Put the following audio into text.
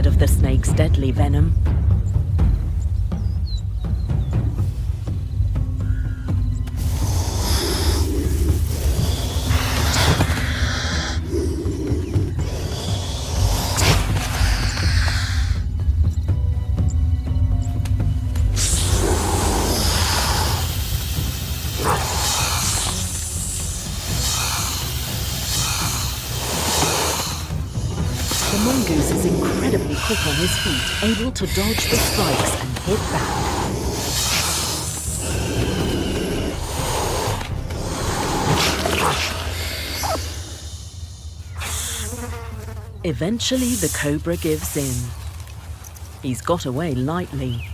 scared of the snake's deadly venom. The mongoose is incredibly quick on his feet, able to dodge the strikes and hit back. Eventually, the cobra gives in. He's got away lightly.